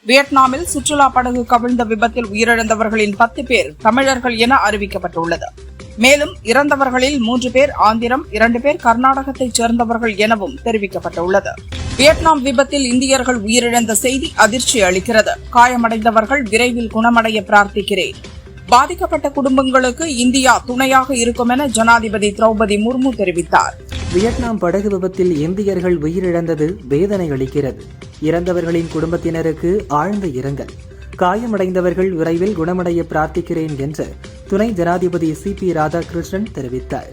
வியட்நாமில் சுற்றுலா படகு கவிழ்ந்த விபத்தில் உயிரிழந்தவர்களின் 10 பேர் தமிழர்கள் என அறிவிக்கப்பட்டுள்ளது. மேலும் இறந்தவர்களில் 3 பேர் ஆந்திரம், 2 பேர் கர்நாடகத்தைச் சேர்ந்தவர்கள் எனவும் தெரிவிக்கப்பட்டுள்ளது. வியட்நாம் விபத்தில் இந்தியர்கள் உயிரிழந்த செய்தி அதிர்ச்சி அளிக்கிறது. காயமடைந்தவர்கள் விரைவில் குணமடைய பிரார்த்திக்கிறேன். பாதிக்கப்பட்ட குடும்பங்களுக்கு இந்தியா துணையாக இருக்கும் என ஜனாதிபதி திரௌபதி முர்மு தெரிவித்தார். வியட்நாம் படகு விபத்தில் இந்தியர்கள் உயிரிழந்தது வேதனை அளிக்கிறது. இறந்தவர்களின் குடும்பத்தினருக்கு ஆழ்ந்த இரங்கல். காயமடைந்தவர்கள் விரைவில் குணமடைய பிரார்த்திக்கிறேன் என்று துணை ஜனாதிபதி CP ராதாகிருஷ்ணன் தெரிவித்தார்.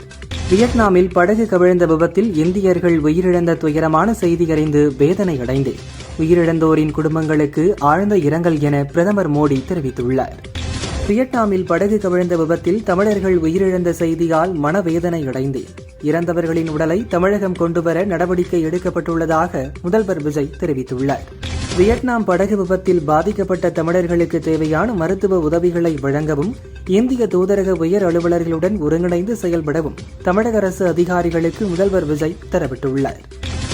வியட்நாமில் படகு கவிழ்ந்த விபத்தில் இந்தியர்கள் உயிரிழந்த துயரமான செய்தி அறிந்து வேதனை அடைந்தேன். உயிரிழந்தோரின் குடும்பங்களுக்கு ஆழ்ந்த இரங்கல் என பிரதமர் மோடி தெரிவித்துள்ளார். வியட்நாமில் படகு கவிழ்ந்த விபத்தில் தமிழர்கள் உயிரிழந்த செய்தியால் மனவேதனை அடைந்தேன். இறந்தவர்களின் உடலை தமிழகம் கொண்டுவர நடவடிக்கை எடுக்கப்பட்டுள்ளதாக முதல்வர் விஜய் தெரிவித்துள்ளார். வியட்நாம் படகு விபத்தில் பாதிக்கப்பட்ட தமிழர்களுக்கு தேவையான மருத்துவ உதவிகளை வழங்கவும் இந்திய தூதரக உயர் அலுவலர்களுடன் ஒருங்கிணைந்து செயல்படவும் தமிழக அரசு அதிகாரிகளுக்கு முதல்வர் விஜய் உத்தரவிட்டுள்ளார்.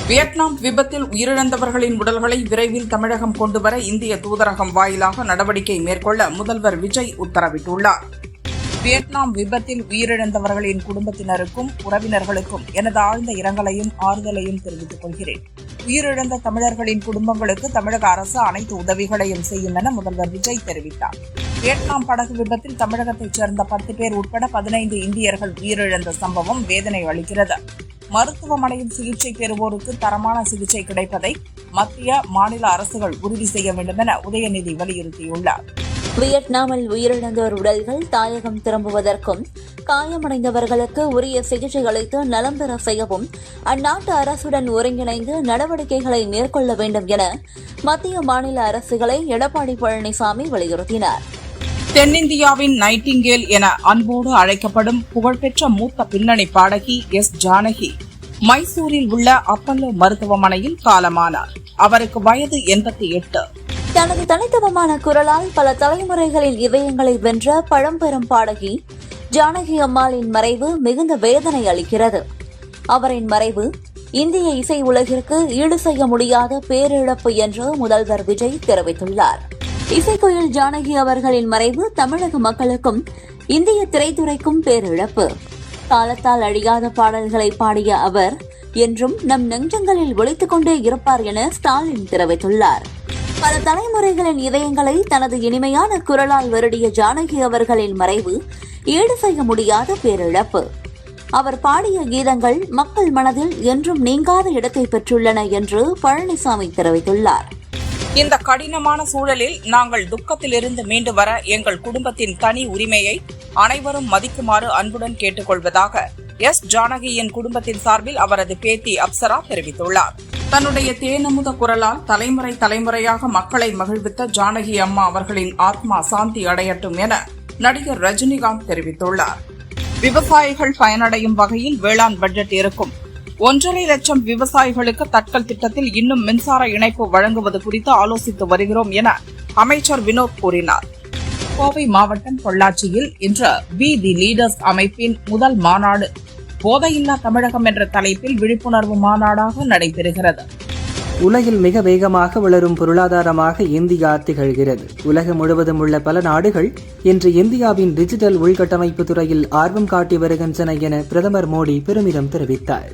வியட்நாம் விபத்தில் உயிரிழந்தவர்களின் உடல்களை விரைவில் தமிழகம் கொண்டுவர இந்திய தூதரகம் வாயிலாக நடவடிக்கை மேற்கொள்ள முதல்வர் விஜய் உத்தரவிட்டுள்ளார். வியட்நாம் விபத்தில் உயிரிழந்தவர்களின் குடும்பத்தினருக்கும் உறவினர்களுக்கும் எனது ஆழ்ந்த இரங்கலையும் ஆறுதலையும் தெரிவித்துக் கொள்கிறேன். உயிரிழந்த தமிழர்களின் குடும்பங்களுக்கு தமிழக அரசு அனைத்து உதவிகளையும் செய்யும் என முதல்வர் விஜய் தெரிவித்தார். வியட்நாம் படகு விபத்தில் தமிழகத்தைச் சேர்ந்த 10 பேர் உட்பட 15 இந்தியர்கள் உயிரிழந்த சம்பவம் வேதனை அளிக்கிறது. மருத்துவமனையில் சிகிச்சை பெறுவோருக்கு தரமான சிகிச்சை கிடைப்பதை மத்திய, மாநில அரசுகள் உறுதி செய்ய வேண்டும் என உதயநிதி வலியுறுத்தியுள்ளார். வியட்நாமில் உயிரிழந்தோர் உடல்கள் தாயகம் திரும்புவதற்கும் காயமடைந்தவர்களுக்கு உரிய சிகிச்சை அளித்து நலம் பெற செய்யவும் அந்நாட்டு அரசுடன் ஒருங்கிணைந்து நடவடிக்கைகளை மேற்கொள்ள வேண்டும் என மத்திய, மாநில அரசுகளை எடப்பாடி பழனிசாமி வலியுறுத்தினார். தென்னிந்தியாவின் நைட்டிங்கேல் என அன்போடு அழைக்கப்படும் புகழ்பெற்ற மூத்த பின்னணி பாடகி எஸ். ஜானகி மைசூரில் உள்ள அப்பல்லோ மருத்துவமனையில் காலமானார். அவருக்கு வயது 88. தனது தனித்துவமான குரலால் பல தலைமுறைகளின் இதயங்களை வென்ற பழம்பெரும் பாடகி ஜானகி அம்மாளின் மறைவு மிகுந்த வேதனை அளிக்கிறது. அவரின் மறைவு இந்திய இசை உலகிற்கு ஈடு செய்ய முடியாத பேரிழப்பு என்று முதல்வர் விஜய் தெரிவித்துள்ளார். இசைக்குயில் ஜானகி அவர்களின் மறைவு தமிழக மக்களுக்கும் இந்திய திரைத்துறைக்கும் பேரிழப்பு. காலத்தால் அழியாத பாடல்களை பாடிய அவர் என்றும் நம் நெஞ்சங்களில் ஒலித்துக் கொண்டே இருப்பார் என ஸ்டாலின் தெரிவித்துள்ளார். பல தலைமுறைகளின் இதயங்களை தனது இனிமையான குரலால் வருடிய ஜானகி அவர்களின் மறைவு ஈடு செய்ய முடியாத பேரிழப்பு. அவர் பாடிய கீதங்கள் மக்கள் மனதில் என்றும் நீங்காத இடத்தை பெற்றுள்ளன என்று பழனிசாமி தெரிவித்துள்ளார். இந்த கடினமான சூழலில் நாங்கள் துக்கத்திலிருந்து மீண்டு வர எங்கள் குடும்பத்தின் தனி உரிமையை அனைவரும் மதிக்குமாறு அன்புடன் கேட்டுக்கொள்வதாக எஸ். ஜானகியின் குடும்பத்தின் சார்பில் அவரது பேத்தி அப்சரா தெரிவித்துள்ளார். தன்னுடைய தேனமுத குரலால் தலைமுறையாக மக்களை மகிழ்வித்த ஜானகி அம்மா அவர்களின் ஆத்மா சாந்தி அடையட்டும் என நடிகர் ரஜினிகாந்த் தெரிவித்துள்ளார். விவசாயிகள் பயனடையும் வகையில் வேளாண் பட்ஜெட் இருக்கும். 1.5 லட்சம் விவசாயிகளுக்கு தட்கல் திட்டத்தில் இன்னும் மின்சார இணைப்பு வழங்குவது குறித்து ஆலோசித்து வருகிறோம் என அமைச்சர் வினோத் கூறினார். கோவை மாவட்டம் பொள்ளாச்சியில் இன்று வி தி லீடர்ஸ் அமைப்பின் முதல் மாநாடு போதையில்லா தமிழகம் என்ற தலைப்பில் விழிப்புணர்வு மாநாடாக நடைபெறுகிறது. உலகில் மிக வேகமாக வளரும் பொருளாதாரமாக இந்தியா திகழ்கிறது. உலகம் முழுவதும் உள்ள பல நாடுகள் இன்று இந்தியாவின் டிஜிட்டல் உள்கட்டமைப்பு துறையில் ஆர்வம் காட்டி வருகின்றன என பிரதமர் மோடி பெருமிதம் தெரிவித்தார்.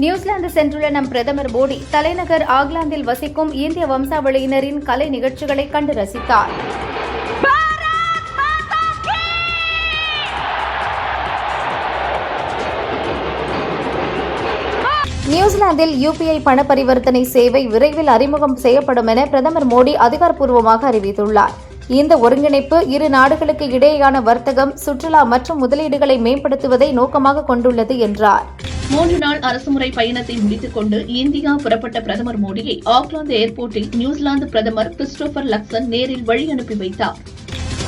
நியூசிலாந்து சென்றுள்ள நம் பிரதமர் மோடி தலைநகர் ஆக்லாந்தில் வசிக்கும் இந்திய வம்சாவளியினரின் கலை நிகழ்ச்சிகளை கண்டு ரசித்தார். நியூசிலாந்தில் UPI பண பரிவர்த்தனை சேவை விரைவில் அறிமுகம் செய்யப்படும் என பிரதமர் மோடி அதிகாரப்பூர்வமாக அறிவித்துள்ளார். இந்த ஒருங்கிணைப்பு இரு நாடுகளுக்கு இடையேயான வர்த்தகம், சுற்றுலா மற்றும் முதலீடுகளை மேம்படுத்துவதை நோக்கமாக கொண்டுள்ளது என்றார். 3 நாள் அரசுமுறை பயணத்தை முடித்துக் கொண்டு இந்தியா புறப்பட்ட பிரதமர் மோடியை ஆக்லாந்து ஏர்போர்ட்டில் நியூசிலாந்து பிரதமர் கிறிஸ்டோபர் லக்சன் நேரில் வழி அனுப்பி வைத்தார்.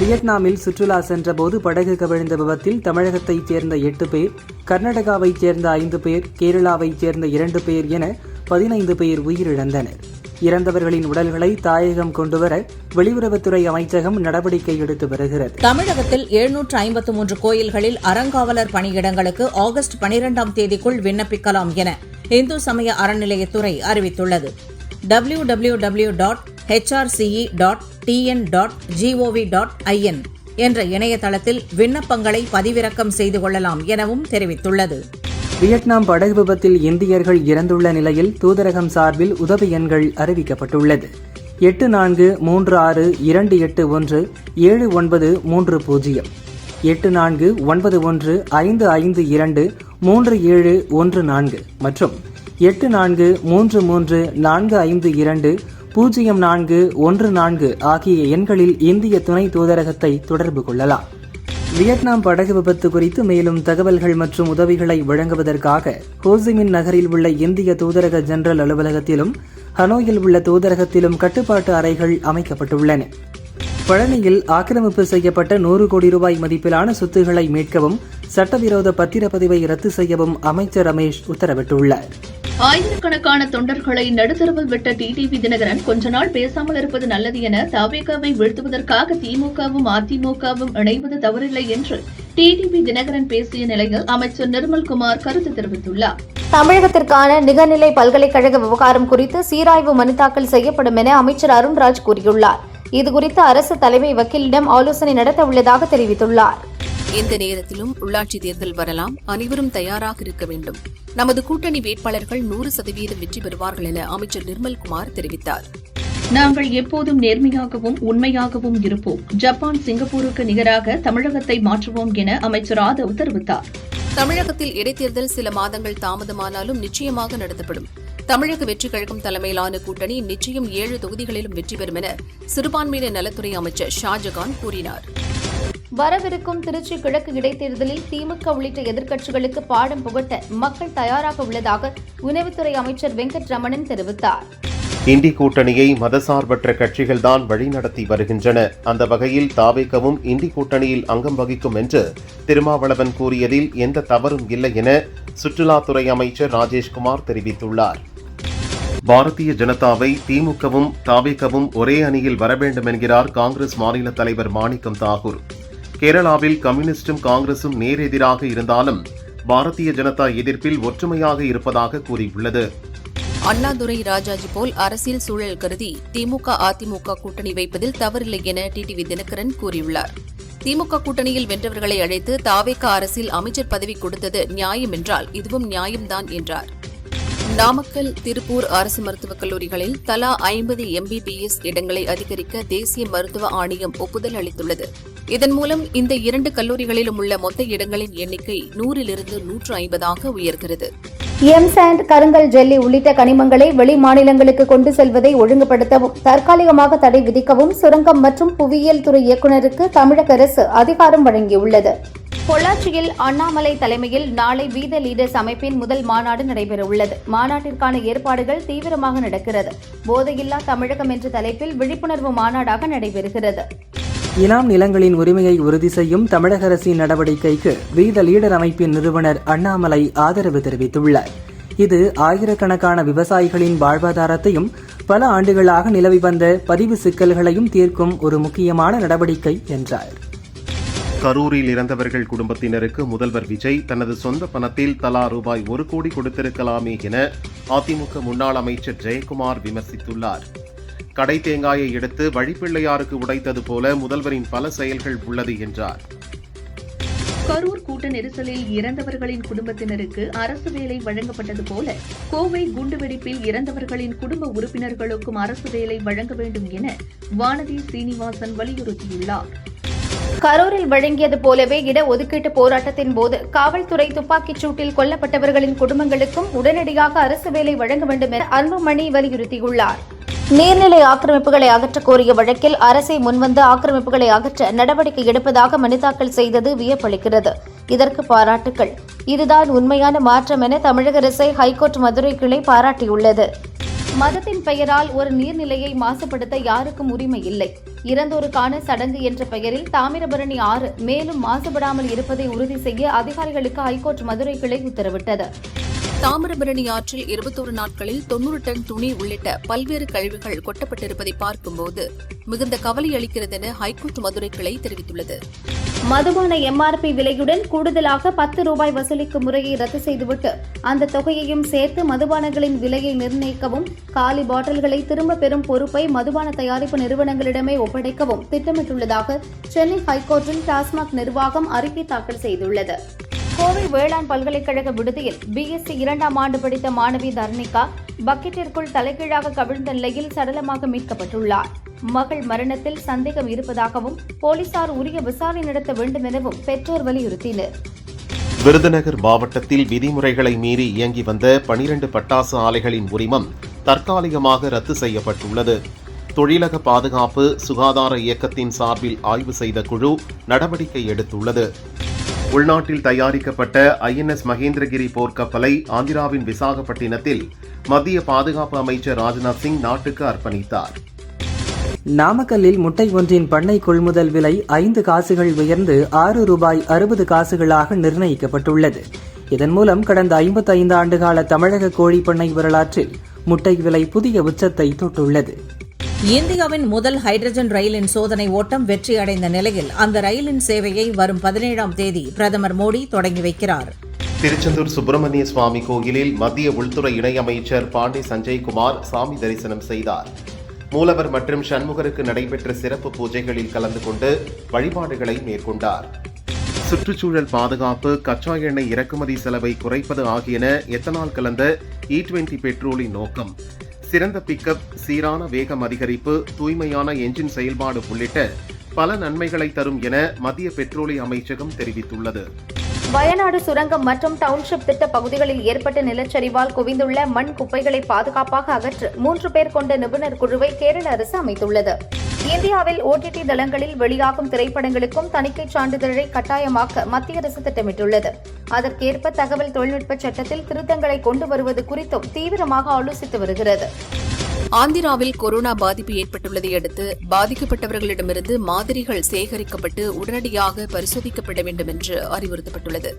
வியட்நாமில் சுற்றுலா சென்றபோது படகு கவிழ்ந்த விபத்தில் தமிழகத்தைச் சேர்ந்த 8 பேர், கர்நாடகாவைச் சேர்ந்த 5 பேர், கேரளாவைச் சேர்ந்த 2 பேர் என 15 பேர் உயிரிழந்தனர். இறந்தவர்களின் உடல்களை தாயகம் கொண்டுவர வெளியுறவுத்துறை அமைச்சகம் நடவடிக்கை எடுத்து வருகிறது. தமிழகத்தில் 753 கோயில்களில் அறங்காவலர் பணியிடங்களுக்கு ஆகஸ்ட் 12ஆம் தேதிக்குள் விண்ணப்பிக்கலாம் என இந்து சமய அறநிலையத்துறை அறிவித்துள்ளது. www.hindusamaya.gov.in hrce.tn.gov.in என்ற இணையதளத்தில் விண்ணப்பங்களை பதிவிறக்கம் செய்து கொள்ளலாம் எனவும் தெரிவித்துள்ளது. வியட்நாம் படகு விபத்தில் இந்தியர்கள் இறந்துள்ள நிலையில் தூதரகம் சார்பில் உதவி எண்கள் அறிவிக்கப்பட்டுள்ளது. 8436281793 849155223714 மற்றும் 8433452014 ஆகிய எண்களில் இந்திய துணை தூதரகத்தை தொடர்பு கொள்ளலாம். வியட்நாம் படகு விபத்து குறித்து மேலும் தகவல்கள் மற்றும் உதவிகளை வழங்குவதற்காக ஹோசிமின் நகரில் உள்ள இந்திய தூதரக ஜெனரல் அலுவலகத்திலும் ஹனோயில் உள்ள தூதரகத்திலும் கட்டுப்பாட்டு அறைகள் அமைக்கப்பட்டுள்ளன. பழனியில் ஆக்கிரமிப்பு செய்யப்பட்ட 100 கோடி ரூபாய் மதிப்பிலான சொத்துக்களை மீட்கவும் சட்டவிரோத பத்திரப்பதிவை ரத்து செய்யவும் அமைச்சர் ரமேஷ் உத்தரவிட்டுள்ளார். ஆயிரக்கணக்கான தொண்டர்களை நடுத்தரவில் விட்ட டிடிவி தினகரன் கொஞ்ச நாள் பேசாமல் இருப்பது நல்லது என தவேகாவை வீழ்த்துவதற்காக திமுகவும் அதிமுகவும் இணைவது தவறில்லை என்று டிடிவி தினகரன் பேசிய நிலையில் அமைச்சர் நிர்மல்குமார் கருத்து தெரிவித்துள்ளார். தமிழகத்திற்கான நிகர்நிலை பல்கலைக்கழக விவகாரம் குறித்து சீராய்வு மனு தாக்கல் செய்யப்படும் என அமைச்சர் அருண்ராஜ் கூறியுள்ளார். இதுகுறித்து அரசு தலைமை வக்கீலிடம் ஆலோசனை நடத்த உள்ளதாக தெரிவித்துள்ளார். எந்த நேரத்திலும் உள்ளாட்சி தேர்தல் வரலாம், அனைவரும் தயாராக இருக்க வேண்டும். நமது கூட்டணி வேட்பாளர்கள் 100% வெற்றி பெறுவார்கள் என அமைச்சர் நிர்மல்குமார் தெரிவித்தார். நாங்கள் எப்போதும் நேர்மையாகவும் உண்மையாகவும் இருப்போம். ஜப்பான், சிங்கப்பூருக்கு நிகராக தமிழகத்தை மாற்றுவோம் என அமைச்சர் ஆதவ் தெரிவித்தார். தமிழகத்தில் இடைத்தேர்தல் சில மாதங்கள் தாமதமானாலும் நிச்சயமாக நடத்தப்படும். தமிழக வெற்றிக் கழகம் தலைமையிலான கூட்டணி நிச்சயம் 7 தொகுதிகளிலும் வெற்றி பெறும் என சிறுபான்மையினர் நலத்துறை அமைச்சர் ஷாஜகான் கூறினார். வரவிருக்கும் திருச்சி கிழக்கு இடைத்தேர்தலில் திமுக உள்ளிட்ட எதிர்க்கட்சிகளுக்கு பாடம் புகட்ட மக்கள் தயாராக உள்ளதாக உணவுத்துறை அமைச்சர் வெங்கட்ரமணன் தெரிவித்தார். இந்தி கூட்டணியை மதசார்பற்ற கட்சிகள்தான் வழிநடத்தி வருகின்றன. அந்த வகையில் தாவேகவும் இந்தி கூட்டணியில் அங்கம் வகிக்கும் என்று திருமாவளவன் கூறியதில் எந்த தவறும் இல்லை என சுற்றுலாத்துறை அமைச்சர் ராஜேஷ்குமார் தெரிவித்துள்ளார். பாரதிய ஜனதாவை திமுகவும் தாவேகவும் ஒரே அணியில் வரவேண்டும் என்கிறார் காங்கிரஸ் மாநில தலைவர் மாணிக்கம் தாகூர். கேரளாவில் கம்யூனிஸ்டும் காங்கிரசும் நேரெதிராக இருந்தாலும் பாரதிய ஜனதா எதிர்ப்பில் ஒற்றுமையாக இருப்பதாக கூறியுள்ளது. அண்ணாதுரை ராஜாஜி போல் அரசியல் சூழல் கருதி திமுக அதிமுக கூட்டணி வைப்பதில் தவறில்லை என டிடிவி தினகரன் கூறியுள்ளார். திமுக கூட்டணியில் வென்றவர்களை அழைத்து தாவேக அரசில் அமைச்சர் பதவி கொடுத்தது நியாயம் என்றால் இதுவும் நியாயம்தான் என்றார். நாமக்கல், திருப்பூர் அரசு மருத்துவக் கல்லூரிகளில் தலா 50 MBBS இடங்களை அதிகரிக்க தேசிய மருத்துவ ஆணையம் ஒப்புதல் அளித்துள்ளது. இதன் மூலம் இந்த 2 கல்லூரிகளிலும் உள்ள மொத்த இடங்களின் எண்ணிக்கை 100லிருந்து 150ஆக உயர்கிறது. எம்சாண்ட், கருங்கல் ஜெல்லி உள்ளிட்ட கனிமங்களை வெளி மாநிலங்களுக்கு கொண்டு செல்வதை ஒழுங்குபடுத்தவும் தற்காலிகமாக தடை விதிக்கவும் சுரங்கம் மற்றும் புவியியல் துறை இயக்குநருக்கு தமிழக அரசு அதிகாரம் வழங்கியுள்ளது. பொள்ளாச்சியில் அண்ணாமலை தலைமையில் நாளை பி த லீடர்ஸ் அமைப்பின் முதல் மாநாடு நடைபெறவுள்ளது. மாநாட்டிற்கான ஏற்பாடுகள் தீவிரமாக நடக்கிறது. போதையில்லா தமிழகம் என்ற தலைப்பில் விழிப்புணர்வு மாநாடாக நடைபெறுகிறது. இனாம் நிலங்களின் உரிமையை உறுதி செய்யும் தமிழக அரசின் நடவடிக்கைக்கு வி த லீடர் அமைப்பின் நிறுவனர் அண்ணாமலை ஆதரவு தெரிவித்துள்ளார். இது ஆயிரக்கணக்கான விவசாயிகளின் வாழ்வாதாரத்தையும் பல ஆண்டுகளாக நிலவி வந்த பதிவு சிக்கல்களையும் தீர்க்கும் ஒரு முக்கியமான நடவடிக்கை என்றார். கரூரில் இறந்தவர்கள் குடும்பத்தினருக்கு முதல்வர் விஜய் தனது சொந்த பணத்தில் தலா ரூபாய் 1 கோடி கொடுத்திருக்கலாமே என அதிமுக முன்னாள் அமைச்சர் ஜெயக்குமார் விமர்சித்துள்ளார். கடை தேங்காயை எடுத்து வழிப்பிள்ளையாருக்கு உடைத்தது போல முதல்வரின் பல செயல்கள் உள்ளது என்றார். கரூர் கூட்ட நெரிசலில் இறந்தவர்களின் குடும்பத்தினருக்கு அரசு வேலை வழங்கப்பட்டது போல கோவை குண்டுவெடிப்பில் இறந்தவர்களின் குடும்ப உறுப்பினர்களுக்கும் அரசு வேலை வழங்க வேண்டும் என வானதி சீனிவாசன் வலியுறுத்தியுள்ளார். கரூரில் வழங்கியது போலவே இடஒதுக்கீட்டு போராட்டத்தின் போது காவல்துறை துப்பாக்கிச் சூட்டில் கொல்லப்பட்டவர்களின் குடும்பங்களுக்கும் உடனடியாக அரசு வேலை வழங்க வேண்டும் என அன்புமணி வலியுறுத்தியுள்ளார். நீர்நிலை ஆக்கிரமிப்புகளை அகற்ற கோரிய வழக்கில் அரசை முன்வந்து ஆக்கிரமிப்புகளை அகற்ற நடவடிக்கை எடுப்பதாக மனு தாக்கல் செய்தது வியப்பளிக்கிறது. இதற்கு பாராட்டுக்கள். இதுதான் உண்மையான மாற்றம் என தமிழக அரசை ஹைகோர்ட் மதுரை கிளை பாராட்டியுள்ளது. மதத்தின் பெயரால் ஒரு நீர்நிலையை மாசுபடுத்த யாருக்கும் உரிமை இல்லை. இறந்தோருக்கான சடங்கு என்ற பெயரில் தாமிரபரணி ஆறு மேலும் மாசுபடாமல் இருப்பதை உறுதி செய்ய அதிகாரிகளுக்கு ஹைகோர்ட் மதுரை கிளை உத்தரவிட்டது. தாமிரபரணி ஆற்றில் 21 நாட்களில் 90 டன் துணி உள்ளிட்ட பல்வேறு கழிவுகள் கொட்டப்பட்டிருப்பதை பார்க்கும்போது மிகுந்த கவலை அளிக்கிறது என ஹைகோர்ட் மதுரை கிளை தெரிவித்துள்ளது. மதுபான எம்ஆர்பி விலையுடன் கூடுதலாக 10 ரூபாய் வசூலிக்கும் முறையை ரத்து செய்துவிட்டு அந்த தொகையையும் சேர்த்து மதுபானங்களின் விலையை நிர்ணயிக்கவும், காலி பாட்டில்களை திரும்ப பெறும் பொறுப்பை மதுபான தயாரிப்பு நிறுவனங்களிடமே ஒப்படைக்கவும் திட்டமிட்டுள்ளதாக சென்னை ஹைகோர்ட்டில் டாஸ்மாக் நிர்வாகம் அறிக்கை தாக்கல் செய்துள்ளது. கோவை வேளாண் பல்கலைக்கழக விடுதியில் பிஎஸ்சி 2ஆம் ஆண்டு படித்த மாணவி தர்ணிகா பக்கெட்டிற்குள் தலைகீழாக கவிழ்ந்த நிலையில் சடலமாக மீட்கப்பட்டுள்ளார். மகள் மரணத்தில் சந்தேகம் இருப்பதாகவும் போலீசார் உரிய விசாரணை நடத்த வேண்டும் எனவும் பெற்றோர் வலியுறுத்தினர். விருதுநகர் மாவட்டத்தில் விதிமுறைகளை மீறி இயங்கி வந்த 12 பட்டாசு ஆலைகளின் உரிமம் தற்காலிகமாக ரத்து செய்யப்பட்டுள்ளது. தொழிலக பாதுகாப்பு சுகாதார இயக்கத்தின் சார்பில் ஆய்வு செய்த குழு நடவடிக்கை எடுத்துள்ளது. உள்நாட்டில் தயாரிக்கப்பட்ட INS மகேந்திரகிரி போர்க்கப்பலை ஆந்திராவின் விசாகப்பட்டினத்தில் மத்திய பாதுகாப்பு அமைச்சர் ராஜ்நாத் சிங் நாட்டுக்கு அர்ப்பணித்தார். நாமக்கல்லில் முட்டை ஒன்றின் பண்ணை கொள்முதல் விலை 5 காசுகள் உயர்ந்து 6 ரூபாய் 60 காசுகளாக நிர்ணயிக்கப்பட்டுள்ளது. இதன் மூலம் கடந்த 55 ஆண்டுகால தமிழக கோழி பண்ணை வரலாற்றில் முட்டை விலை புதிய உச்சத்தை தொட்டுள்ளது. இந்தியாவின் முதல் ஹைட்ரஜன் ரயிலின் சோதனை ஓட்டம் வெற்றியடைந்த நிலையில் அந்த ரயிலின் சேவையை வரும் 17ஆம் தேதி பிரதமர் மோடி தொடங்கி வைக்கிறார். திருச்செந்தூர் சுப்பிரமணிய சுவாமி கோயிலில் மத்திய உள்துறை இணையமைச்சர் பாண்டி சஞ்சய்குமார் சாமி தரிசனம் செய்தார். மூலவர் மற்றும் சண்முகருக்கு நடைபெற்ற சிறப்பு பூஜைகளில் கலந்து கொண்டு வழிபாடுகளை மேற்கொண்டார். சுற்றுச்சூழல் பாதுகாப்பு, கச்சா எண்ணெய் இறக்குமதி செலவை குறைப்பது ஆகியன எத்தனால் கலந்த E20 பெட்ரோலின் நோக்கம். சிறந்த பிக்கப், சீரான வேகம் அதிகரிப்பு, தூய்மையான என்ஜின் செயல்பாடு உள்ளிட்ட பல நன்மைகளை தரும் என மத்திய பெட்ரோலிய அமைச்சகம் தெரிவித்துள்ளது. வயநாடு சுரங்கம் மற்றும் டவுன்ஷிப் திட்ட பகுதிகளில் ஏற்பட்ட நிலச்சரிவால் குவிந்துள்ள மண் குப்பைகளை பாதுகாப்பாக அகற்ற 3 பேர் கொண்ட நிபுணர் குழுவை கேரள அரசு அமைத்துள்ளது. இந்தியாவில் OTT தளங்களில் வெளியாகும் திரைப்படங்களுக்கும் தணிக்கை சான்றிதழை கட்டாயமாக்க மத்திய அரசு திட்டமிட்டுள்ளது. அதற்கேற்ப தகவல் தொழில்நுட்ப சட்டத்தில் திருத்தங்களை கொண்டு வருவது குறித்தும் தீவிரமாக ஆலோசித்து வருகிறது. ஆந்திராவில் கொரோனா பாதிப்பு ஏற்பட்டுள்ளதை அடுத்து பாதிக்கப்பட்டவர்களிடமிருந்து மாதிரிகள் சேகரிக்கப்பட்டு உடனடியாக பரிசோதிக்கப்பட வேண்டும் என்று அறிவுறுத்தப்பட்டுள்ளது.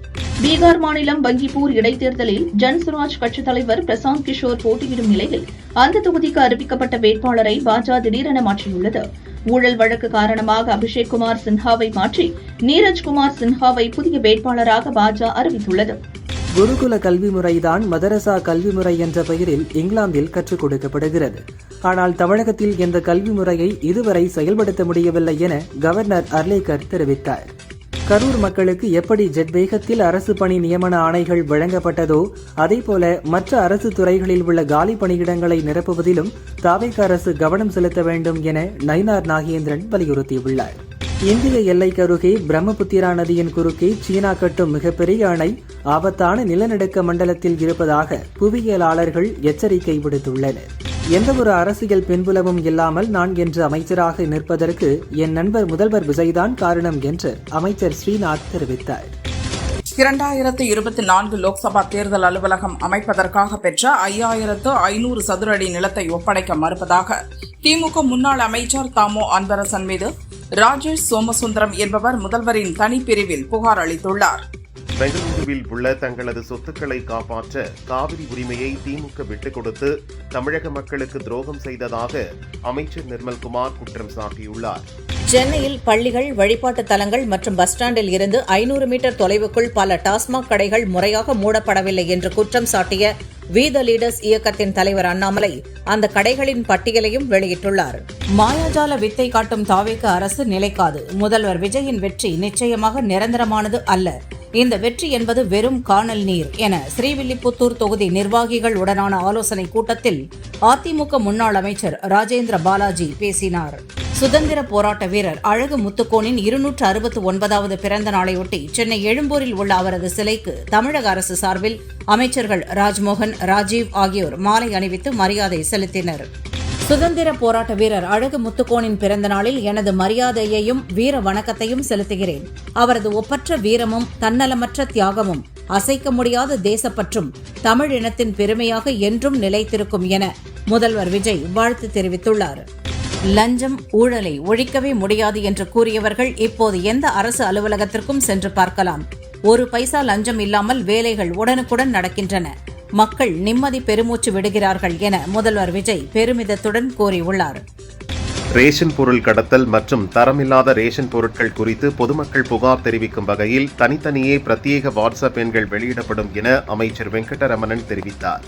பீகார் மாநிலம் பங்கிப்பூர் இடைத்தேர்தலில் ஜன்சுராஜ் கட்சித் தலைவர் பிரசாந்த் கிஷோர் போட்டியிடும் நிலையில் அந்த தொகுதிக்கு அறிவிக்கப்பட்ட வேட்பாளரை பாஜக திடீரென மாற்றியுள்ளது. ஊழல் வழக்கு காரணமாக அபிஷேக் குமார் சின்ஹாவை மாற்றி நீரஜ்குமார் சின்ஹாவை புதிய வேட்பாளராக பாஜக அறிவித்துள்ளது. குருகுல கல்வி முறைதான் மதரசா கல்வி முறை என்ற பெயரில் இங்கிலாந்தில் கற்றுக் கொடுக்கப்படுகிறது. ஆனால் தமிழகத்தில் இந்த கல்வி முறையை இதுவரை செயல்படுத்த முடியவில்லை என கவர்னர் அர்லேக்கர் தெரிவித்தார். கரூர் மக்களுக்கு எப்படி ஜெட் வேகத்தில் அரசு பணி நியமன ஆணைகள் வழங்கப்பட்டதோ அதேபோல மற்ற அரசு துறைகளில் உள்ள காலி பணியிடங்களை நிரப்புவதிலும் தாவேக அரசு கவனம் செலுத்த வேண்டும் என நயினார் நாகேந்திரன் வலியுறுத்தியுள்ளார். இந்திய எல்லைக்கருகே பிரம்மபுத்திரா நதியின் குறுக்கே சீனா கட்டும் மிகப்பெரிய அணை ஆபத்தான நிலநடுக்க மண்டலத்தில் இருப்பதாக புவியியலாளர்கள் எச்சரிக்கை விடுத்துள்ளனர். எந்தவொரு அரசியல் பின்புலமும் இல்லாமல் நான் என்று அமைச்சராக நிற்பதற்கு என் நண்பர் முதல்வர் விஜய்தான் காரணம் என்று அமைச்சர் ஸ்ரீநாத் தெரிவித்தார். 2024 லோக்சபா தேர்தல் அலுவலகம் அமைப்பதற்காக பெற்ற 5500 சதுர அடி நிலத்தை ஒப்படைக்க மறுப்பதாக திமுக முன்னாள் அமைச்சர் தாமோ அன்பரசன் மீது ராஜேஷ் சோமசுந்தரம் என்பவர் முதல்வரின் தனிப்பிரிவில் புகார் அளித்துள்ளார். பெங்களூருவில் உள்ள தங்களது சொத்துக்களை காப்பாற்ற காவிரி உரிமையை திமுக விட்டுக் கொடுத்து தமிழக மக்களுக்கு துரோகம் செய்ததாக அமைச்சர் நிர்மல்குமார் குற்றம் சாட்டியுள்ளார். சென்னையில் பள்ளிகள், வழிபாட்டு தலங்கள் மற்றும் பஸ் ஸ்டாண்டில் இருந்து 500 மீட்டர் தொலைவுக்குள் பல டாஸ்மாக் கடைகள் முறையாக மூடப்படவில்லை என்று குற்றம் சாட்டிய வி த லீடர்ஸ் இயக்கத்தின் தலைவர் அண்ணாமலை அந்த கடைகளின் பட்டியலையும் வெளியிட்டுள்ளார். மாயாஜால வித்தை காட்டும் தாவேக அரசு நிலைக்காது. முதல்வர் விஜயின் வெற்றி நிச்சயமாக நிரந்தரமானது அல்ல. இந்த வெற்றி என்பது வெறும் காணல் நீர் என ஸ்ரீவில்லிபுத்தூர் தொகுதி நிர்வாகிகள் உடனான ஆலோசனை கூட்டத்தில் அதிமுக முன்னாள் அமைச்சர் ராஜேந்திர பாலாஜி பேசினார். சுதந்திர போராட்ட வீரர் அழகு முத்துக்கோனின் 269வது பிறந்த நாளையொட்டி சென்னை எழும்பூரில் உள்ள அவரது சிலைக்கு தமிழக அரசு சார்பில் அமைச்சர்கள் ராஜ்மோகன், ராஜீவ் ஆகியோர் மாலை அணிவித்து மரியாதை செலுத்தினர். சுதந்திர போராட்ட வீரர் அழகு முத்துக்கோனின் பிறந்த நாளில் எனது மரியாதையையும் வீர வணக்கத்தையும் செலுத்துகிறேன். அவரது ஒப்பற்ற வீரமும் தன்னலமற்ற தியாகமும் அசைக்க முடியாத தேசப்பற்றும் தமிழ் இனத்தின் பெருமையாக என்றும் நிலைத்திருக்கும் என முதல்வர் விஜய் வாழ்த்து தெரிவித்துள்ளார். லஞ்சம், ஊழலை ஒழிக்கவே முடியாது என்று கூறியவர்கள் இப்போது எந்த அரசு அலுவலகத்திற்கும் சென்று பார்க்கலாம். ஒரு பைசா லஞ்சம் இல்லாமல் வேலைகள் உடனுக்குடன் நடக்கின்றன. மக்கள் நிம்மதி பெருமூச்சு விடுகிறார்கள் என முதல்வர் விஜய் பெருமிதத்துடன் கூறியுள்ளார். ரேஷன் பொருள் கடத்தல் மற்றும் தரமில்லாத ரேஷன் பொருட்கள் குறித்து பொதுமக்கள் புகார் தெரிவிக்கும் வகையில் தனித்தனியே பிரத்யேக வாட்ஸ்அப் எண்கள் வெளியிடப்படும் என அமைச்சர் வெங்கடரமணன் தெரிவித்தார்.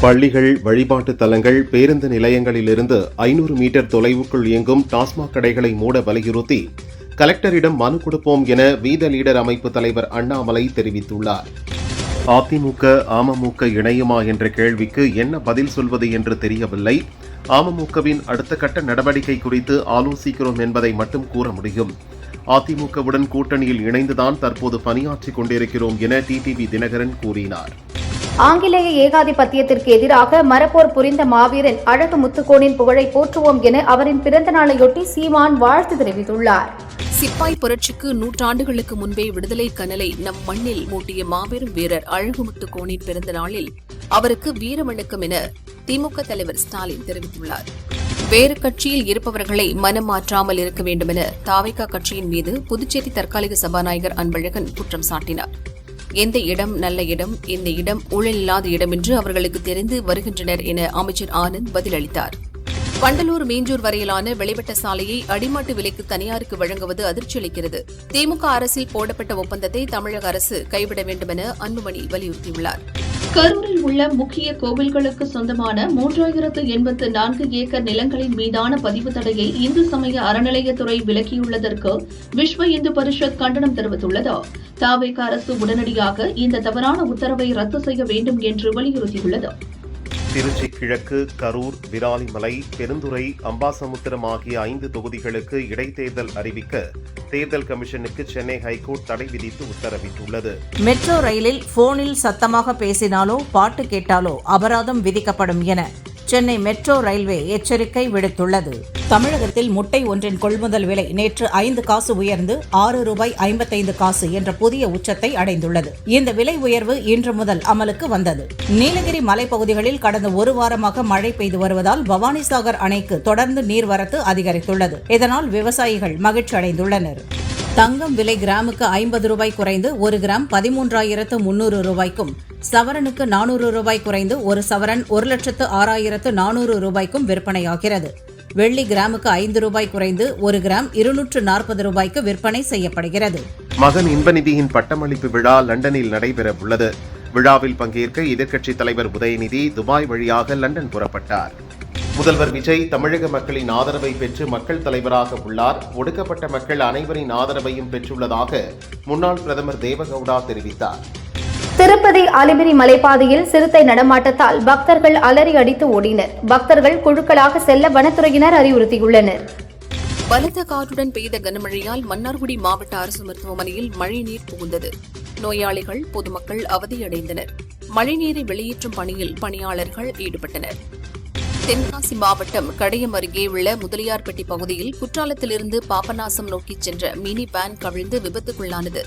பள்ளிகள், வழிபாட்டு தலங்கள், பேருந்து நிலையங்களிலிருந்து 500 மீட்டர் தொலைவுக்குள் இயங்கும் டாஸ்மாக் கடைகளை மூட வலியுறுத்தி கலெக்டரிடம் மனு கொடுப்போம் என வீத லீடர் அமைப்பு தலைவர் அண்ணாமலை தெரிவித்துள்ளார். அதிமுக, அமமுக இணையுமா என்ற கேள்விக்கு என்ன பதில் சொல்வது என்று தெரியவில்லை. அமமுகவின் அடுத்த கட்ட நடவடிக்கை குறித்து ஆலோசிக்கிறோம் என்பதை மட்டும் கூற முடியும். அதிமுகவுடன் கூட்டணியில் இணைந்துதான் தற்போது பணியாற்றிக் கொண்டிருக்கிறோம் என டிடிவி தினகரன் கூறினார். ஆங்கிலேய ஏகாதிபத்தியத்திற்கு எதிராக மரப்போர் புரிந்த மாவீரன் அழகு முத்துக்கோனின் புகழை போற்றுவோம் என அவரின் பிறந்த நாளையொட்டி சீமான் வாழ்த்து தெரிவித்துள்ளார். சிப்பாய் புரட்சிக்கு 100 ஆண்டுகளுக்கு முன்பே விடுதலை கனலை நம் மண்ணில் மூட்டிய மாபெரும் வீரர் அழகுமுத்து கோனின் பிறந்த நாளில் அவருக்கு வீரவணக்கம் என திமுக தலைவர் ஸ்டாலின் தெரிவித்துள்ளார். வேறு கட்சியில் இருப்பவர்களை மனம் மாற்றாமல் இருக்க வேண்டுமென தாவேகா கட்சியின் மீது புதுச்சேரி தற்காலிக சபாநாயகர் அன்பழகன் குற்றம் சாட்டினார். எந்த இடம் நல்ல இடம், இந்த இடம் ஊழல் இல்லாத இடம் என்று அவர்களுக்கு தெரிந்து வருகின்றனர் என அமைச்சர் ஆனந்த் பதிலளித்தார். வண்டலூர் மீஞ்சூர் வரையிலான வெளிவட்ட சாலையை அடிமாட்டு விலைக்கு தனியாருக்கு வழங்குவது அதிர்ச்சியளிக்கிறது. திமுக அரசில் போடப்பட்ட ஒப்பந்தத்தை தமிழக அரசு கைவிட வேண்டுமென அன்புமணி வலியுறுத்தியுள்ளார். கரூரில் உள்ள முக்கிய கோவில்களுக்கு சொந்தமான 3084 ஏக்கர் நிலங்களின் மீதான பதிவு தடையை இந்து சமய அறநிலையத்துறை விலக்கியுள்ளதற்கு விஸ்வ இந்து பரிஷத் கண்டனம் தெரிவித்துள்ளது. தாவேக அரசு உடனடியாக இந்த தவறான உத்தரவை ரத்து செய்ய வேண்டும் என்று வலியுறுத்தியுள்ளது. திருச்சி கிழக்கு, கரூர், விராலிமலை, பெருந்துறை, அம்பாசமுத்திரம் ஆகிய 5 தொகுதிகளுக்கு இடைத்தேர்தல் அறிவிக்க தேர்தல் கமிஷனுக்கு சென்னை ஹைகோர்ட் தடை விதித்து உத்தரவிட்டுள்ளது. மெட்ரோ ரயிலில் போனில் சத்தமாக பேசினாலோ பாட்டு கேட்டாலோ அபராதம் விதிக்கப்படும் என சென்னை மெட்ரோ ரயில்வே எச்சரிக்கை விடுத்துள்ளது. தமிழகத்தில் முட்டை ஒன்றின் கொள்முதல் விலை நேற்று 5 காசு உயர்ந்து ₹6.55 என்ற புதிய உச்சத்தை அடைந்துள்ளது. இந்த விலை உயர்வு இன்று முதல் அமலுக்கு வந்தது. நீலகிரி மலைப்பகுதிகளில் கடந்த ஒரு வாரமாக மழை பெய்து வருவதால் பவானிசாகர் அணைக்கு தொடர்ந்து நீர்வரத்து அதிகரித்துள்ளது. இதனால் விவசாயிகள் மகிழ்ச்சி அடைந்துள்ளனர். தங்கம் விலை கிராமுக்கு ₹50 குறைந்து 1 கிராம் 13,300 சவரனுக்கு ₹400 குறைந்து 1 சவரன் 1,06,400 விற்பனையாகிறது. வெள்ளி கிராமுக்கு ₹5 குறைந்து 1 கிராம் ₹240 விற்பனை செய்யப்படுகிறது. மகன் இன்பநிதியின் பட்டமளிப்பு விழா லண்டனில் நடைபெற உள்ளது. விழாவில் பங்கேற்க எதிர்க்கட்சித் தலைவர் உதயநிதி துபாய் வழியாக லண்டன் புறப்பட்டார். முதல்வர் விஜய் தமிழக மக்களின் ஆதரவை பெற்று மக்கள் தலைவராக உள்ளார். ஒடுக்கப்பட்ட மக்கள் அனைவரின் ஆதரவையும் பெற்றுள்ளதாக முன்னாள் பிரதமர் தேவகவுடா தெரிவித்தார். திருப்பதி அலிபிரி மலைப்பாதையில் சிறுத்தை நடமாட்டத்தால் பக்தர்கள் அலறி அடித்து ஓடினர். பக்தர்கள் குழுக்களாக செல்ல வனத்துறையினர் அறிவுறுத்தியுள்ளனர். பலத்த காற்றுடன் பெய்த கனமழையால் மன்னார்குடி மாவட்ட அரசு மருத்துவமனையில் மழைநீர் புகுந்தது. நோயாளிகள், பொதுமக்கள் அவதியடைந்தனர். மழைநீரை வெளியேற்றும் பணியில் பணியாளர்கள் ஈடுபட்டனர். தென்காசி மாவட்டம் கடையம் அருகே உள்ள முதலியார்பட்டி பகுதியில் குற்றாலத்திலிருந்து பாபநாசம் நோக்கிச் சென்ற மினி வேன் கவிழ்ந்து விபத்துக்குள்ளானது.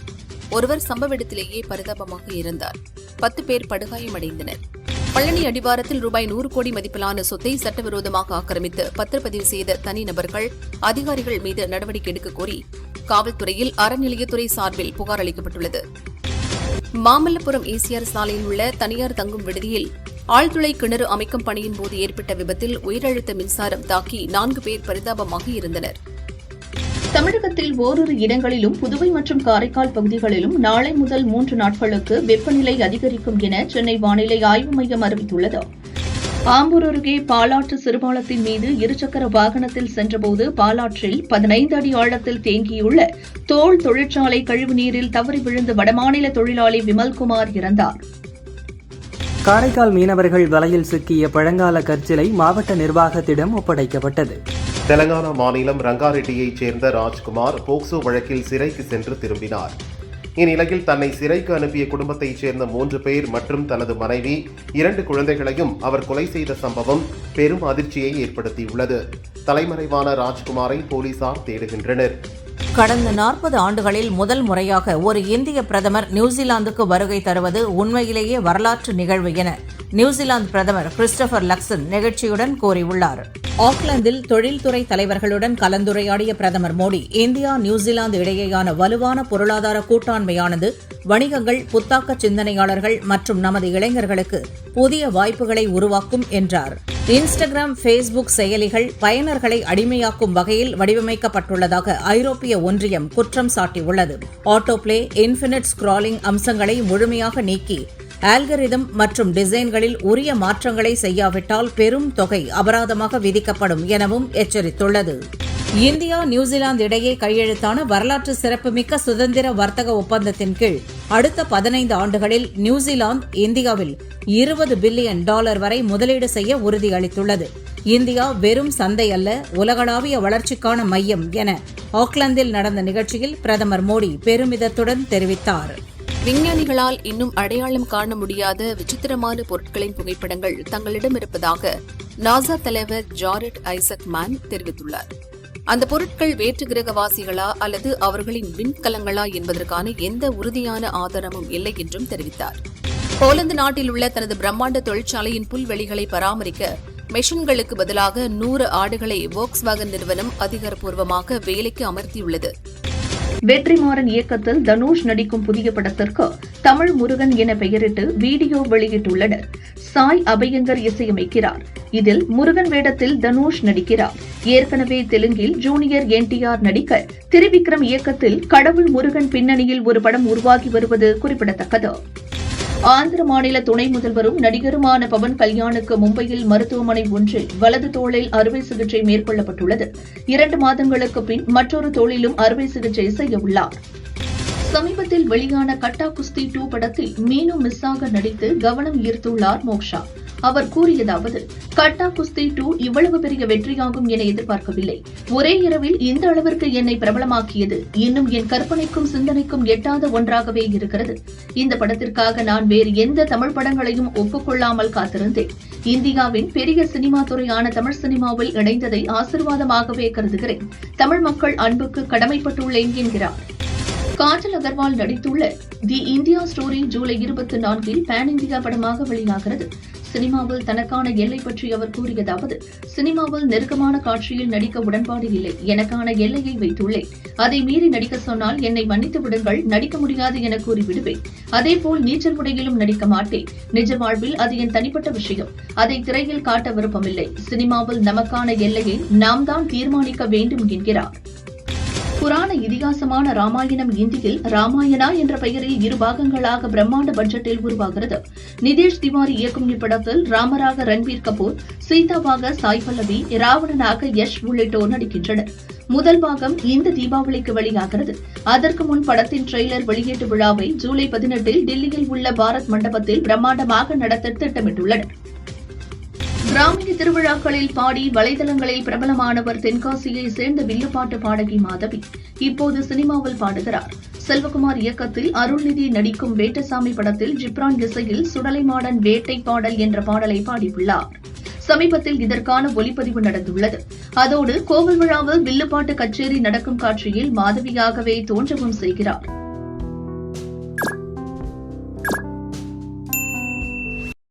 ஒருவர் சம்பவ இடத்திலேயே பரிதாபமாக இறந்தார். 10 பேர் படுகாயமடைந்தனர். பழனி அடிவாரத்தில் ₹100 கோடி மதிப்பிலான சொத்தை சட்டவிரோதமாக ஆக்கிரமித்து பத்திரப்பதிவு செய்த தனிநபர்கள், அதிகாரிகள் மீது நடவடிக்கை எடுக்க கோரி காவல்துறையில் அறநிலையத்துறை சார்பில் புகார் அளிக்கப்பட்டுள்ளது. மாமல்லபுரம் ஈசிஆர் சாலையில் உள்ள தனியார் தங்கும் விடுதியில் ஆழ்துளை கிணறு அமைக்கும் பணியின் போது ஏற்பட்ட விபத்தில் உயிரிழந்த மின்சாரம் தாக்கி 4 பேர் பரிதாபமாக இருந்தனர். தமிழகத்தில் ஓரிரு இடங்களிலும் புதுவை மற்றும் காரைக்கால் பகுதிகளிலும் நாளை முதல் 3 நாட்களுக்கு வெப்பநிலை அதிகரிக்கும் என சென்னை வானிலை ஆய்வு மையம் அறிவித்துள்ளது. ஆம்பூர் அருகே பாலாற்று சிறுபாலத்தின் மீது இருசக்கர வாகனத்தில் சென்றபோது பாலாற்றில் 15 அடி ஆழத்தில் தேங்கியுள்ள தோல் தொழிற்சாலை கழிவுநீரில் தவறி விழுந்த வடமாநில தொழிலாளி விமல்குமார் இறந்தார். காரைக்கால் மீனவர்கள் வலையில் சிக்கிய பழங்கால கற்சிலை மாவட்ட நிர்வாகத்திடம் ஒப்படைக்கப்பட்டது. தெலங்கானா மாநிலம் ரங்காரெட்டியைச் சேர்ந்த ராஜ்குமார் போக்சோ வழக்கில் சிறைக்கு சென்று திரும்பினார். இந்நிலையில் தன்னை சிறைக்கு அனுப்பிய குடும்பத்தைச் சேர்ந்த 3 பேர் மற்றும் தனது மனைவி 2 குழந்தைகளையும் அவர் கொலை செய்த சம்பவம் பெரும் அதிர்ச்சியை ஏற்படுத்தியுள்ளது. தலைமறைவான ராஜ்குமாரை போலீசார் தேடுகின்றனர். கடந்த 40 ஆண்டுகளில் முதல் முறையாக ஒரு இந்திய பிரதமர் நியூசிலாந்துக்கு வருகை தருவது உண்மையிலேயே வரலாற்று நிகழ்வு என நியூசிலாந்து பிரதமர் கிறிஸ்டோபர் லக்சன் நெகிழ்ச்சியுடன் கூறியுள்ளார். ஆக்லாந்தில் தொழில்துறை தலைவர்களுடன் கலந்துரையாடிய பிரதமர் மோடி, இந்தியா நியூசிலாந்து இடையேயான வலுவான பொருளாதார கூட்டாண்மையானது வணிகங்கள், புத்தாக்க சிந்தனையாளர்கள் மற்றும் நமது இளைஞர்களுக்கு புதிய வாய்ப்புகளை உருவாக்கும் என்றார். இன்ஸ்டாகிராம், ஃபேஸ்புக் செயலிகள் பயனர்களை அடிமையாக்கும் வகையில் வடிவமைக்கப்பட்டுள்ளதாக ஐரோப்பிய ஒன்றியம் குற்றம் சாட்டியுள்ளது. ஆட்டோ பிளே, இன்ஃபினிட் ஸ்க்ராலிங் அம்சங்களை முழுமையாக நீக்கி ஆல்கரிதம் மற்றும் டிசைன்களில் உரிய மாற்றங்களை செய்யாவிட்டால் பெரும் தொகை அபராதமாக விதிக்கப்படும் எனவும் எச்சரித்துள்ளது. இந்தியா நியூசிலாந்து இடையே கையெழுத்தான வரலாற்று சிறப்புமிக்க சுதந்திர வர்த்தக ஒப்பந்தத்தின் கீழ் அடுத்த 15 ஆண்டுகளில் நியூசிலாந்து இந்தியாவில் $20 பில்லியன் வரை முதலீடு செய்ய உறுதியளித்துள்ளது. இந்தியா வெறும் சந்தை அல்ல, உலகளாவிய வளர்ச்சிக்கான மையம் என ஆக்லாந்தில் நடந்த நிகழ்ச்சியில் பிரதமர் மோடி பெருமிதத்துடன் தெரிவித்தார். விஞ்ஞானிகளால் இன்னும் அடையாளம் காண முடியாத விசித்திரமான பொருட்களின் புகைப்படங்கள் தங்களிடம் இருப்பதாக நாசா தலைவர் ஜாரெட் ஐசக் மேன் தெரிவித்துள்ளார். அந்த பொருட்கள் வேற்று கிரகவாசிகளா அல்லது அவர்களின் விண்கலங்களா என்பதற்கான எந்த உறுதியான ஆதாரமும் இல்லை என்றும் தெரிவித்தார். போலந்து நாட்டில் உள்ள தனது பிரம்மாண்ட தொழிற்சாலையின் புல்வெளிகளை பராமரிக்க மெஷின்களுக்கு பதிலாக 100 ஆடுகளை வோக்ஸ்வாகன் நிறுவனம் அதிகாரப்பூர்வமாக வேலைக்கு அமர்த்தியுள்ளது. வெற்றிமாறன் இயக்கத்தில் தனுஷ் நடிக்கும் புதிய படத்திற்கு தமிழ் முருகன் என பெயரிட்டு வீடியோ வெளியிட்டுள்ளனர். சாய் அபயங்கர் இசையமைக்கிறார். இதில் முருகன் வேடத்தில் தனுஷ் நடிக்கிறார். ஏற்கனவே தெலுங்கில் ஜூனியர் NTR நடிக்க திரிவிக்ரம் இயக்கத்தில் கடவுள் முருகன் பின்னணியில் ஒரு படம் உருவாகி வருவது குறிப்பிடத்தக்கது. ஆந்திர மாநில துணை முதல்வரும் நடிகருமான பவன் கல்யாணுக்கு மும்பையில் மருத்துவமனை ஒன்றில் வலது தோளில் அறுவை சிகிச்சை மேற்கொள்ளப்பட்டுள்ளது. 2 மாதங்களுக்கு பின் மற்றொரு தோளிலும் அறுவை சிகிச்சை செய்ய உள்ளார். சமீபத்தில் வெளியான கட்டா குஸ்தி 2 படத்தில் மீனு மிஸ்ஸாக நடித்து கவனம் ஈர்த்துள்ளார் மோக்ஷா. அவர் கூறியதாவது, கட்டா குஸ்தி 2 இவ்வளவு பெரிய வெற்றியாகும் என எதிர்பார்க்கவில்லை. ஒரே இரவில் இந்த அளவிற்கு என்னை பிரபலமாக்கியது இன்னும் என் கற்பனைக்கும் சிந்தனைக்கும் எட்டாத ஒன்றாகவே இருக்கிறது. இந்த படத்திற்காக நான் வேறு எந்த தமிழ் படங்களையும் ஒப்புக்கொள்ளாமல் காத்திருந்தேன். இந்தியாவின் பெரிய சினிமா துறையான தமிழ் சினிமாவில் இணைந்ததை ஆசீர்வாதமாகவே கருதுகிறேன். தமிழ் மக்கள் அன்புக்கு கடமைப்பட்டுள்ளேன் என்கிறார். காஜல் அகர்வால் நடித்துள்ள the India story July 24 pan India படமாக வெளியாகிறது. சினிமாவில் தனக்கான எல்லை பற்றி அவர் கூறியதாவது, சினிமாவில் நெருக்கமான காட்சியில் நடிக்க உடன்பாடு இல்லை. எனக்கான எல்லையை வைத்துள்ளேன். அதை மீறி நடிக்க சொன்னால் என்னை மன்னித்து விடுங்கள், நடிக்க முடியாது என கூறிவிடுவேன். அதேபோல் நீச்சல் உடையிலும் நடிக்க மாட்டேன். நிஜ வாழ்வில் அது என் தனிப்பட்ட விஷயம். அதை திரையில் காட்ட விருப்பமில்லை. சினிமாவில் நமக்கான எல்லையை நாம் தான் தீர்மானிக்க வேண்டும் என்கிறார். புராண இதிகாசமான ராமாயணம் இந்தியில் ராமாயணா என்ற பெயரில் 2 பாகங்களாக பிரம்மாண்ட பட்ஜெட்டில் உருவாகிறது. நிதேஷ் திவாரி இயக்கும் இப்படத்தில் ராமராக ரன்பீர் கபூர், சீதாவாக சாய் பல்லவி, ராவணனாக யஷ் உள்ளிட்டோர் நடிக்கின்றனர். முதல் பாகம் இந்த தீபாவளிக்கு வெளியாகிறது. அதற்கு முன் படத்தின் ட்ரெய்லர் வெளியீட்டு விழாவை ஜூலை 18 டெல்லியில் உள்ள பாரத் மண்டபத்தில் பிரம்மாண்டமாக நடத்த திட்டமிட்டுள்ளனர். கிராமிய திருவிழாக்களில் பாடி வலைதளங்களில் பிரபலமானவர் தென்காசியை சேர்ந்த வில்லுப்பாட்டு பாடகி மாதவி. இப்போது சினிமாவில் பாடுகிறார். செல்வகுமார் இயக்கத்தில் அருள்நிதி நடிக்கும் வேட்டசாமி படத்தில் ஜிப்ரான் இசையில் சுடலைமாடன் வேட்டை பாடல் என்ற பாடலை பாடியுள்ளார். சமீபத்தில் இதற்கான ஒலிப்பதிவு நடந்துள்ளது. அதோடு கோவில் விழாவில் வில்லுப்பாட்டு கச்சேரி நடக்கும் காட்சியில் மாதவியாகவே தோன்றவும் செய்கிறார்.